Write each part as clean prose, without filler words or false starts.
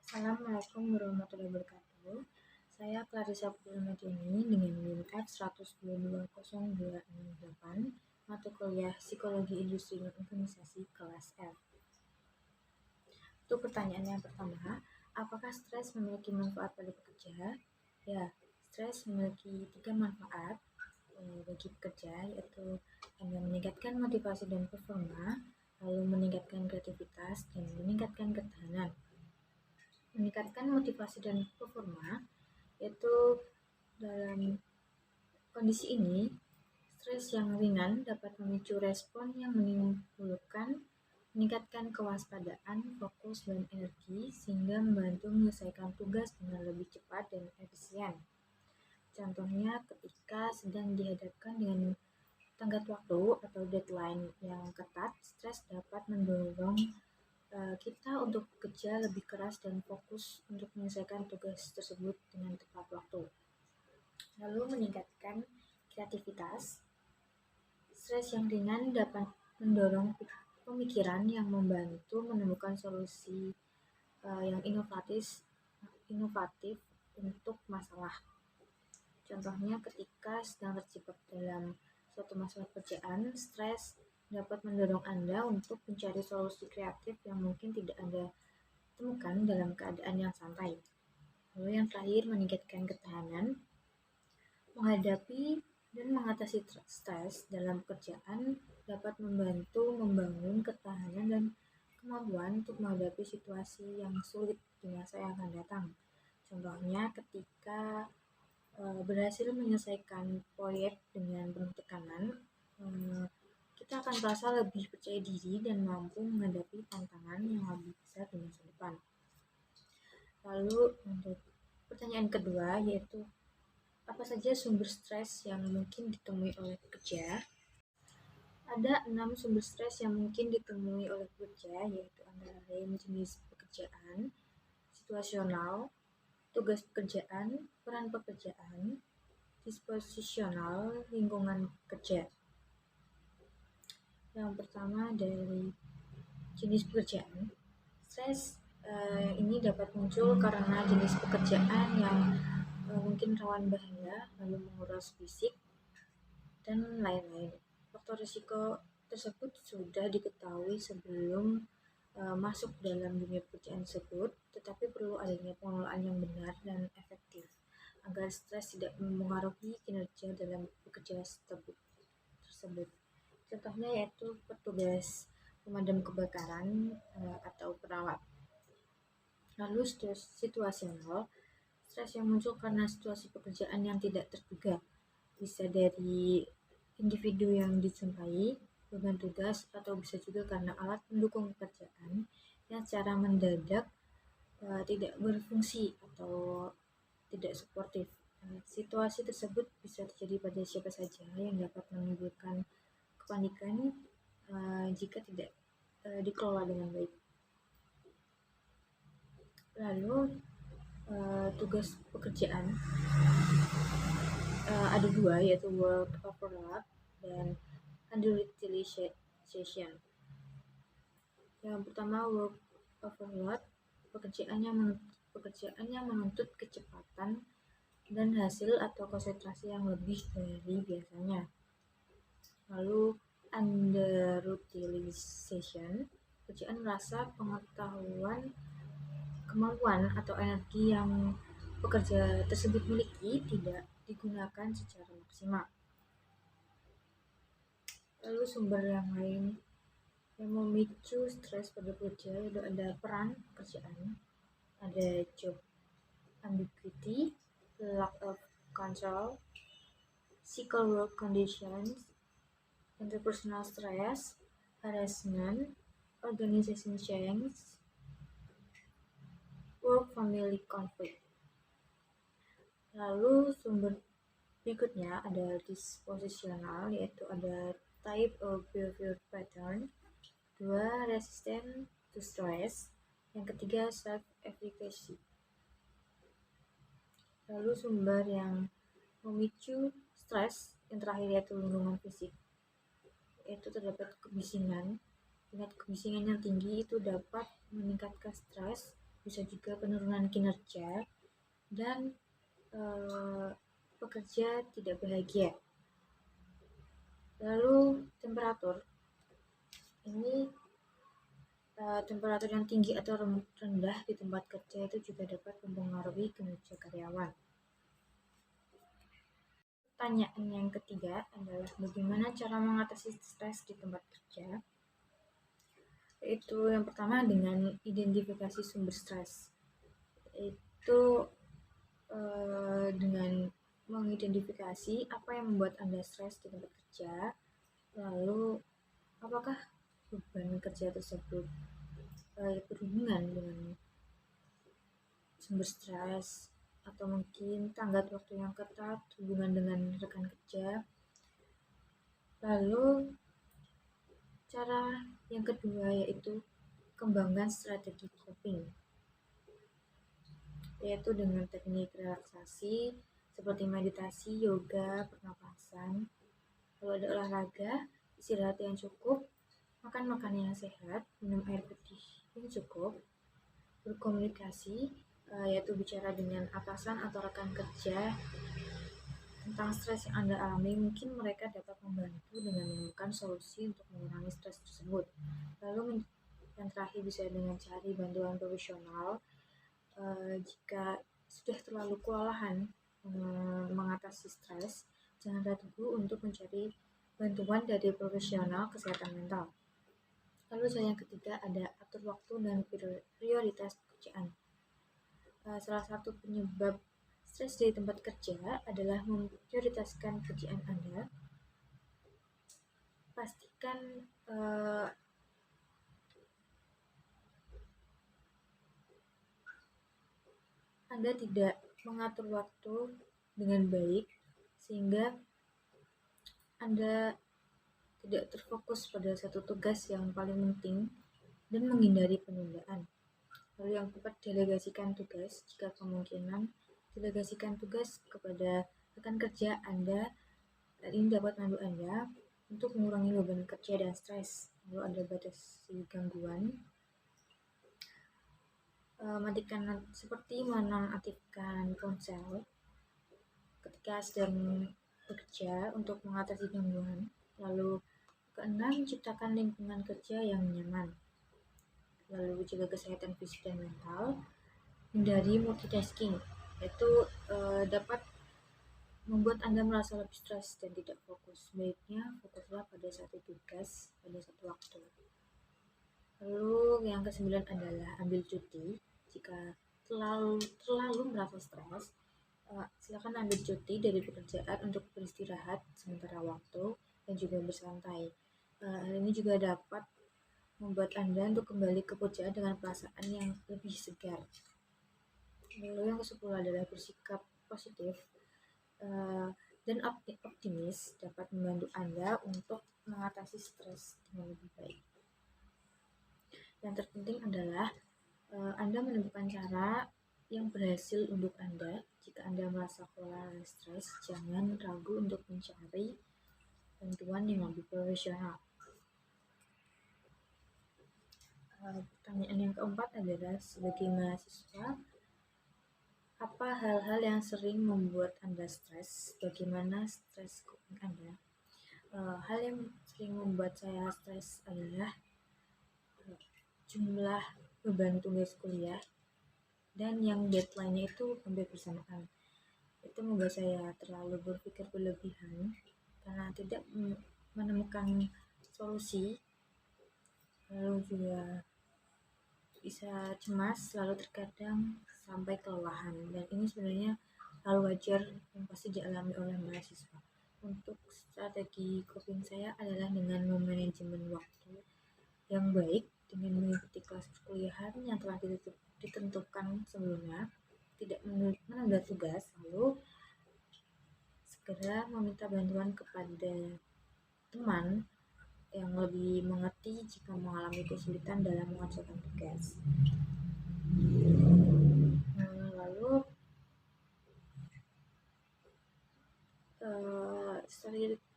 Assalamualaikum warahmatullahi wabarakatuh. Saya Clarissa Purnamadini dengan NIM F1220268, mata kuliah Psikologi Industri dan Organisasi kelas F. Untuk pertanyaan yang pertama, apakah stres memiliki manfaat pada pekerja? Ya, stres memiliki 3 manfaat bagi pekerja, yaitu meningkatkan motivasi dan performa, lalu meningkatkan kreativitas, dan meningkatkan ketahanan. Meningkatkan motivasi dan performa, yaitu dalam kondisi ini, stres yang ringan dapat memicu respon yang menimbulkan meningkatkan kewaspadaan, fokus, dan energi sehingga membantu menyelesaikan tugas dengan lebih cepat dan efisien. Contohnya ketika sedang dihadapkan dengan tenggat waktu atau deadline yang ketat, stres dapat mendorong kita untuk bekerja lebih keras dan fokus untuk menyelesaikan tugas tersebut dengan tepat waktu. Lalu meningkatkan kreativitas. Stres yang ringan dapat mendorong pemikiran yang membantu menemukan solusi yang inovatif untuk masalah. Contohnya ketika sedang terjebak dalam suatu masalah pekerjaan, stres dapat mendorong Anda untuk mencari solusi kreatif yang mungkin tidak Anda temukan dalam keadaan yang santai. Lalu yang terakhir, meningkatkan ketahanan. Menghadapi dan mengatasi stres dalam pekerjaan dapat membantu membangun ketahanan dan kemampuan untuk menghadapi situasi yang sulit di masa yang akan datang. Contohnya ketika berhasil menyelesaikan proyek dengan penuh tekanan, kita akan merasa lebih percaya diri dan mampu menghadapi tantangan yang lebih besar di masa depan. Lalu untuk pertanyaan kedua, yaitu apa saja sumber stres yang mungkin ditemui oleh pekerja? Ada 6 sumber stres yang mungkin ditemui oleh pekerja, yaitu antara lain jenis pekerjaan, situasional, tugas pekerjaan, peran pekerjaan, disposisional, lingkungan kerja. Yang pertama dari jenis pekerjaan. Stres ini dapat muncul karena jenis pekerjaan yang mungkin rawan bahaya, lalu menguras fisik, dan lain-lain. Faktor risiko tersebut sudah diketahui sebelum masuk dalam dunia pekerjaan tersebut, tetapi perlu adanya pengelolaan yang benar dan efektif agar stres tidak mempengaruhi kinerja dalam pekerjaan tersebut. Contohnya yaitu petugas pemadam kebakaran atau perawat. Lalu situasional, stres yang muncul karena situasi pekerjaan yang tidak terduga, bisa dari individu yang dijumpai, beban tugas, atau bisa juga karena alat pendukung pekerjaan yang secara mendadak tidak berfungsi atau tidak suportif. Situasi tersebut bisa terjadi pada siapa saja yang dapat menimbulkan kepanikan jika tidak dikelola dengan baik. Lalu tugas pekerjaan ada dua, yaitu work overload dan underutilization. Yang pertama, work overload, pekerjaan yang menuntut kecepatan dan hasil atau konsentrasi yang lebih dari biasanya. Lalu underutilization, pekerjaan merasa kemampuan atau energi yang pekerja tersebut miliki tidak digunakan secara maksimal. Lalu sumber yang lain yang memicu stres pada pekerja itu ada peran pekerjaan, ada job ambiguity, lack of control, physical work conditions, interpersonal stress, harassment, organization change, work-family conflict. Lalu sumber berikutnya ada dispositional, yaitu ada type of behavior pattern, 2 resistant to stress, yang ketiga self-efficacy. Lalu sumber yang memicu stres yang terakhir yaitu lingkungan fisik, yaitu terdapat kebisingan. Tingkat kebisingan yang tinggi itu dapat meningkatkan stres bisa juga penurunan kinerja, dan pekerja tidak bahagia. Lalu temperatur ini, temperatur yang tinggi atau rendah di tempat kerja itu juga dapat mempengaruhi kinerja karyawan. Pertanyaan yang ketiga adalah bagaimana cara mengatasi stres di tempat kerja? Itu yang pertama dengan identifikasi sumber stres. Itu dengan mengidentifikasi apa yang membuat Anda stres di tempat kerja, lalu apakah beban kerja tersebut berhubungan dengan sumber stres, atau mungkin tenggat waktu yang ketat, hubungan dengan rekan kerja. Lalu cara yang kedua yaitu kembangkan strategi coping, yaitu dengan teknik relaksasi seperti meditasi, yoga, pernapasan. Kalau ada olahraga, istirahat yang cukup, makan makanan yang sehat, minum air putih yang cukup, berkomunikasi, yaitu bicara dengan atasan atau rekan kerja tentang stres yang Anda alami. Mungkin mereka dapat membantu dengan menemukan solusi untuk mengurangi stres tersebut. Lalu yang terakhir bisa dengan cari bantuan profesional jika sudah terlalu kewalahan mengatasi stres. Jangan ragu untuk mencari bantuan dari profesional kesehatan mental. Lalu yang ketiga ada atur waktu dan prioritas pekerjaan. Salah satu penyebab stres di tempat kerja adalah memprioritaskan pekerjaan Anda. Pastikan Anda tidak mengatur waktu dengan baik sehingga Anda tidak terfokus pada satu tugas yang paling penting dan menghindari penundaan. Lalu yang keempat, delegasikan tugas. Jika kemungkinan, delegasikan tugas kepada rekan kerja Anda. Dan ini dapat membantu Anda untuk mengurangi beban kerja dan stres. Lalu Anda batasi gangguan. Matikan seperti menonaktifkan ponsel ketika sedang bekerja untuk mengatasi gangguan. Lalu keenam, ciptakan lingkungan kerja yang nyaman. Lalu jaga kesehatan fisik dan mental. Hindari multitasking, yaitu dapat membuat Anda merasa lebih stres dan tidak fokus. Baiknya fokuslah pada satu tugas pada satu waktu. Lalu yang kesembilan adalah ambil cuti. Jika terlalu merasa stres, silakan ambil cuti dari pekerjaan untuk beristirahat sementara waktu dan juga bersantai. Hal ini juga dapat membuat Anda untuk kembali ke pekerjaan dengan perasaan yang lebih segar. Lalu yang ke-10 adalah bersikap positif dan optimis dapat membantu Anda untuk mengatasi stres dengan lebih baik. Yang terpenting adalah Anda menemukan cara yang berhasil untuk Anda. Jika Anda merasa kelelahan stres, jangan ragu untuk mencari bantuan yang lebih profesional. Pertanyaan yang keempat adalah, sebagai mahasiswa, apa hal-hal yang sering membuat Anda stres? Bagaimana stres coping Anda? Hal yang sering membuat saya stres adalah jumlah beban tugas kuliah dan yang deadline-nya itu hampir bersamaan. Itu membuat saya terlalu berpikir berlebihan karena tidak menemukan solusi. Lalu juga bisa cemas, lalu terkadang sampai kelelahan, dan ini sebenarnya hal wajar yang pasti dialami oleh mahasiswa. Untuk strategi coping saya adalah dengan memanajemen waktu yang baik, dengan mengikuti kelas perkuliahan yang telah ditentukan sebelumnya, tidak menunda tugas, lalu segera meminta bantuan kepada teman yang lebih mengerti jika mengalami kesulitan dalam mengerjakan tugas. Lalu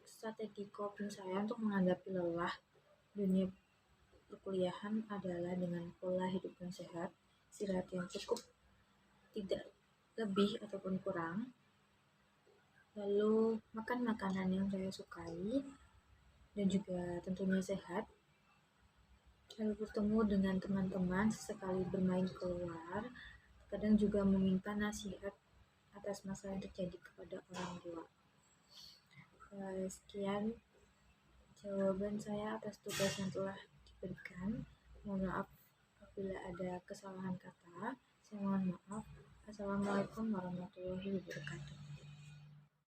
strategi coping saya untuk menghadapi lelah dunia perkuliahan adalah dengan pola hidup yang sehat, istirahat yang cukup, tidak lebih ataupun kurang, lalu makan makanan yang saya sukai dan juga tentunya sehat, lalu bertemu dengan teman-teman, sesekali bermain keluar, kadang juga meminta nasihat atas masalah yang terjadi kepada orang tua. Sekian jawaban saya atas tugas yang telah diberikan. Mohon maaf apabila ada kesalahan kata. Saya mohon maaf. Assalamualaikum warahmatullahi wabarakatuh.